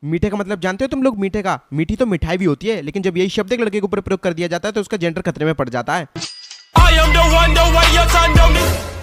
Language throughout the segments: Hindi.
मीठे का मतलब जानते हो तुम लोग? मीठे का, मीठी तो मिठाई भी होती है, लेकिन जब यही शब्द एक लड़के के ऊपर प्रयोग कर दिया जाता है तो उसका जेंडर खतरे में पड़ जाता है।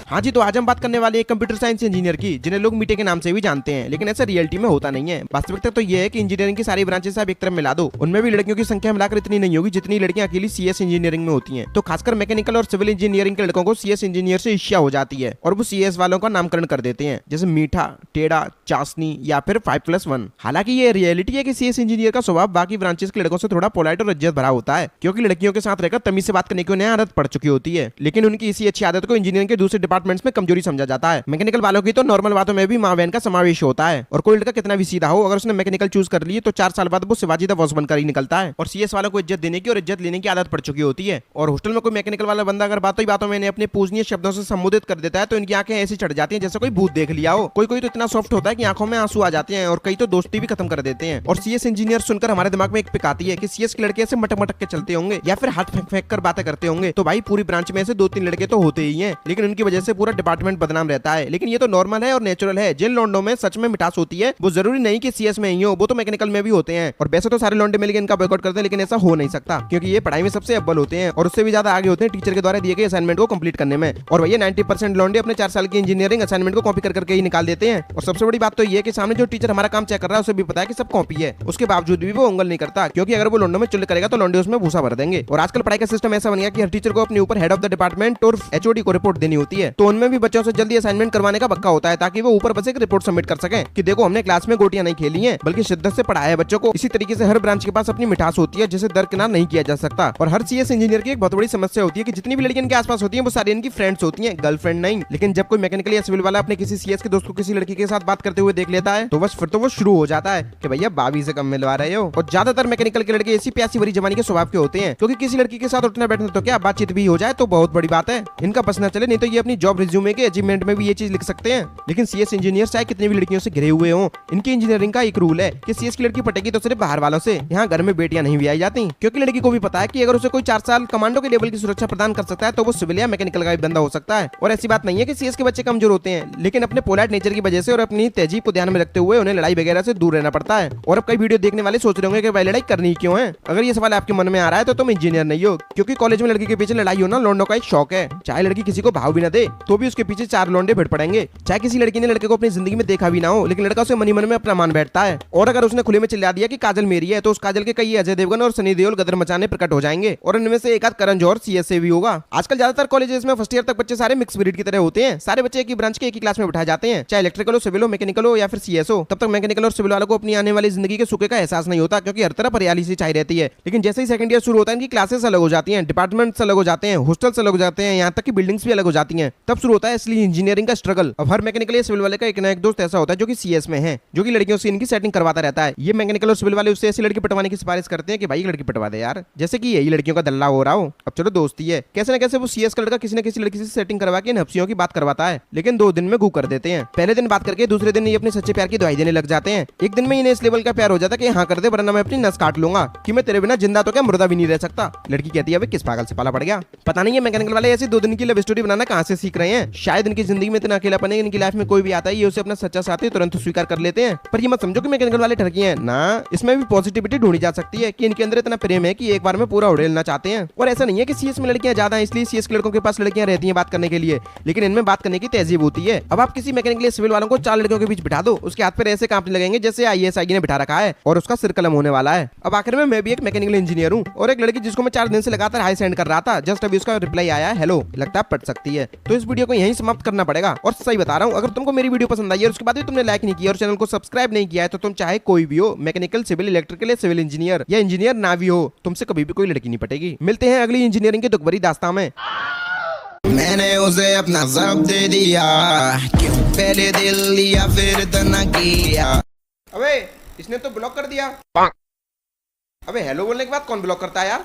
हाँ जी, तो आज हम बात करने वाले हैं कंप्यूटर साइंस इंजीनियर की, जिन्हें लोग मीठे के नाम से भी जानते हैं, लेकिन ऐसा रियलिटी में होता नहीं है। वास्तविकता तो ये है कि इंजीनियरिंग की सारी ब्रांचेस आप एक तरफ मिला दो, उनमें भी लड़कियों की संख्या मिलाकर इतनी नहीं होगी जितनी लड़कियां अकेली सीएस इंजीनियरिंग में होती हैं। तो खासकर मैकेनिकल और सिविल इंजीनियरिंग के लड़कों को सीएस इंजीनियर से ईर्ष्या हो जाती है और वो सीएस वालों का नामकरण कर देते हैं, जैसे मीठा, टेढ़ा, चाशनी या फिर 5+1। हालांकि ये रियलिटी है कि सीएस इंजीनियर का स्वभाव बाकी ब्रांचेस के लड़कों से थोड़ा पोलाइट और इज्जत भरा होता है, क्योंकि लड़कियों के साथ रहकर तमीज से बात करने की उन्हें आदत पड़ चुकी होती है। लेकिन उनकी इसी अच्छी आदत को इंजीनियरिंग के दूसरे डिपार्टमेंट्स में कमजोरी समझा जाता है। मैकेनिकल वालों की तो नॉर्मल बातों में भी माँ बहन का समावेश होता है, और कोई लड़का कितना भी सीधा हो, अगर उसने मैकेनिकल चूज कर ली तो 4 साल बाद वो शिवाजी द बॉस बनकर ही निकलता है। और सीएस वालों को इज्जत देने की और इज्जत लेने की आदत पड़ चुकी होती है। और हॉस्टल में कोई मैकेनिकल वाला बंदा अगर बातों ही बातों में अपने पूजनीय शब्दों से संबोधित कर देता है तो इनकी आंखें ऐसी चढ़ जाती हैं जैसे कोई भूत देख लिया हो। कोई कोई तो इतना सॉफ्ट होता है कि आंखों में आंसू आ जाते हैं, और कई तो दोस्ती भी खत्म कर देते हैं। और सीएस इंजीनियर सुनकर हमारे दिमाग में एक पिक आती है कि सीएस के लड़के ऐसे मटक मटक के चलते होंगे या फिर हाथ फेंक फेंक कर बातें करते होंगे। तो भाई पूरी ब्रांच में से 2-3 लड़के तो होते ही हैं, लेकिन उनकी वजह से पूरा डिपार्टमेंट बदनाम रहता है। लेकिन ये तो नॉर्मल है और नेचुरल है। जिन लॉन्डो में सच में मिठास होती है वो जरूरी नहीं कि सीएस में ही हो, वो तो मैकेनिकल में भी होते हैं। और वैसे तो सारे लॉन्डे मिलकर इनका बॉयकॉट करते हैं, लेकिन ऐसा हो नहीं सकता, क्योंकि ये पढ़ाई में सबसे अव्वल होते हैं और उससे भी ज्यादा आगे होते हैं टीचर के द्वारा दिए गए असाइनमेंट को कंप्लीट करने में। और भैया 90% लॉन्डे अपने 4 साल की इंजीनियरिंग असाइनमेंट को कॉपी करके ही निकाल देते हैं। और सबसे बड़ी बात तो ये कि सामने जो टीचर हमारा काम चेक कर रहा है उसे भी पता है कि सब कॉपी है, उसके बावजूद भी वो उंगल नहीं करता, क्योंकि अगर वो लॉन्डो में चुल करेगा तो लॉन्डे उसमें भूसा भर देंगे। और आजकल पढ़ाई का सिस्टम ऐसा बन गया कि हर टीचर को अपने ऊपर हेड ऑफ द डिपार्टमेंट और एचओडी को रिपोर्ट देनी होती है, तो उनमें भी बच्चों से जल्दी असाइनमेंट करवाने का पक्का होता है, ताकि वो ऊपर बस एक रिपोर्ट सबमिट कर सके कि देखो हमने क्लास में गोटियां नहीं खेली हैं, बल्कि शिद्दत से पढ़ाया है बच्चों को। इसी तरीके से हर ब्रांच के पास अपनी मिठास होती है जिसे दरकिनार नहीं किया जा सकता। और हर सीएस इंजीनियर की एक बहुत बड़ी समस्या होती है कि जितनी भी लड़कियां इनके आसपास होती हैं वो सारी इनकी फ्रेंड्स होती हैं, गर्लफ्रेंड नहीं। लेकिन जब कोई मैकेनिकल या सिविल वाला अपने किसी सीएस के दोस्त को किसी लड़की के साथ बात करते हुए देख लेता है तो बस फिर तो वो शुरू हो जाता है कि भैया भाभी से कम मिलवा रहे हो। और ज्यादातर मैकेनिकल के लड़के ऐसी प्यासी भरी जवानी के स्वभाव के होते हैं, क्योंकि किसी लड़की के साथ उठना बैठना तो क्या, बातचीत भी हो जाए तो बहुत बड़ी बात है, इनका बस न चले, नहीं तो ये अपनी जॉब रिज्यूमे के अचीवमेंट में भी ये चीज लिख सकते हैं। लेकिन सीएस इंजीनियर चाहे कितनी भी लड़कियों से घिरे हुए हों, इनकी इंजीनियरिंग का एक रूल है कि सीएस की लड़की पटेगी तो सिर्फ बाहर वालों से, यहाँ घर में बेटियां नहीं भी आई जाती, क्योंकि लड़की को भी पता है कि अगर उसे कोई 4 साल कमांडो के लेवल की सुरक्षा प्रदान कर सकता है तो वो सिविल या मैकेनिकल का भी बंदा हो सकता है। और ऐसी बात नहीं है कि सीएस के बच्चे कमजोर होते हैं, लेकिन अपने पोलाइट नेचर की वजह से और अपनी तहजीब को ध्यान में रखते हुए उन्हें लड़ाई वगैरह से दूर रहना पड़ता है। और अब कई वीडियो देखने वाले सोच रहे होंगे कि भाई लड़ाई करनी क्यों है। अगर ये सवाल आपके मन में आ रहा है तो तुम इंजीनियर नहीं हो, क्योंकि कॉलेज में लड़की के पीछे लड़ाई होना लौंडों का एक शौक है। चाहे लड़की किसी को भाव भी न दे तो भी उसके पीछे 4 लौंडे भिड़ पड़ेंगे। चाहे किसी लड़की ने लड़के को अपनी जिंदगी में देखा भी ना हो, लेकिन लड़का उसे मनी मन में अपना मान बैठता है। और अगर उसने खुले में चिल्ला दिया कि काजल मेरी है तो उस काजल के कई अजय देवगन और सनी देओल गदर मचाने प्रकट हो जाएंगे, और इनमें से एक आध करण जौहर सीएस से भी होगा। आजकल ज्यादातर कॉलेजेस में फर्स्ट ईयर तक बच्चे सारे मिक्स ब्रीड की तरह होते हैं, सारे बच्चे एक ही ब्रांच के एक ही क्लास में बिठाए जाते हैं, चाहे इलेक्ट्रिकल हो, सिविल हो, मैकेनिकल हो या फिर सीएस हो। तब तक मैकेनिकल और सिविल वालों को अपनी आने वाली जिंदगी के सुखे का एहसास नहीं होता, क्योंकि हर तरफ हरियाली सी छाई रहती है। लेकिन जैसे ही सेकंड ईयर शुरू होता है इनकी क्लासेस अलग हो जाती हैं, डिपार्टमेंट्स अलग हो जाते हैं, हॉस्टल्स अलग हो जाते हैं, यहाँ तक कि बिल्डिंग्स भी अलग हो जाती हैं। तब शुरू होता है इसलिए इंजीनियरिंग का स्ट्रगल। अब हर मैकेनिकल या सिविल वाले का एक ना एक दोस्त ऐसा होता है जो कि सीएस में है, जो कि लड़कियों से इनकी सेटिंग करवाता रहता है। ये मैकेनिकल और सिविल वाले उससे ऐसी लड़की पटवाने की सिफारिश करते हैं कि भाई लड़की पटवा दे यार, जैसे कि यही लड़कियों का दल्ला हो रहा हो। अब चलो दोस्ती है, कैसे न कैसे वो सीएस का लड़का किसी न किसी लड़की से सेटिंग करवा के नफ्सियों की बात करवाता है, लेकिन 2 दिन में गू कर देते हैं। पहले दिन बात करके दूसरे दिन ये अपने सच्चे प्यार की दवाई देने लग जाते हैं। एक दिन में इन्हें इस लेवल का प्यार हो जाता है कि हाँ कर दे वरना मैं अपनी नस काट लूंगा, कि मैं तेरे बिना जिंदा तो क्या मुर्दा भी नहीं रह सकता। लड़की कहती है किस पागल से पाला पड़ गया। पता नहीं है मैकेनिकल वाले ऐसी 2 दिन की लव स्टोरी बनाना कहाँ से सीख रहे हैं। शायद इनकी जिंदगी में इतना अकेलापन है, इनकी लाइफ में कोई भी आता है ये उसे अपना सच्चा साथी तुरंत स्वीकार कर लेते हैं। पर ये मत समझो कि मैकेनिकल वाले ठरकी हैं ना, इसमें भी पॉजिटिविटी ढूंढी जा सकती है कि इनके अंदर इतना प्रेम है कि एक बार में पूरा उड़ेलना चाहते हैं। और ऐसा नहीं है कि सीएस में लड़कियां ज्यादा हैं इसलिए सीएस के लड़कों के पास लड़कियां रहती हैं बात करने के लिए, लेकिन इनमें बात करने की तहजीब होती है। अब आप किसी मैकेनिकल सिविल वालों को 4 लड़कियों के बीच बिठा दो, उसके हाथ पर ऐसे कांपने लगेंगे जैसे आईएएस ने बिठा रखा है और उसका सिर कलम होने वाला है। अब आखिर में मैं भी एक मैकेनिकल इंजीनियर हूँ, और एक लड़की जिसको मैं 4 दिन से लगातार हाई सेंड कर रहा था, जस्ट अभी उसका रिप्लाई आया है हेलो, लगता है पट सकती है। तो इस वीडियो को यहीं समाप्त करना पड़ेगा। और सही बता रहा हूँ, अगर तुमको मेरी वीडियो पसंद आई है और उसके बाद भी तुमने लाइक नहीं किया और चैनल को सब्सक्राइब नहीं किया है तो तुम चाहे कोई भी हो, मैकेनिकल, सिविल, इलेक्ट्रिकल या सिविल इंजीनियर या इंजीनियर ना भी हो, तुमसे कभी भी कोई लड़की नहीं पटेगी। मिलते हैं अगली इंजीनियरिंग की दुख भरी दास्तां में। मैंने उसे अपना सब दे दिया, क्यों पहले दिल लिया फिर तना किया। अबे इसने तो ब्लॉक कर दिया। अबे हेलो बोलने के बाद कौन ब्लॉक करता है यार।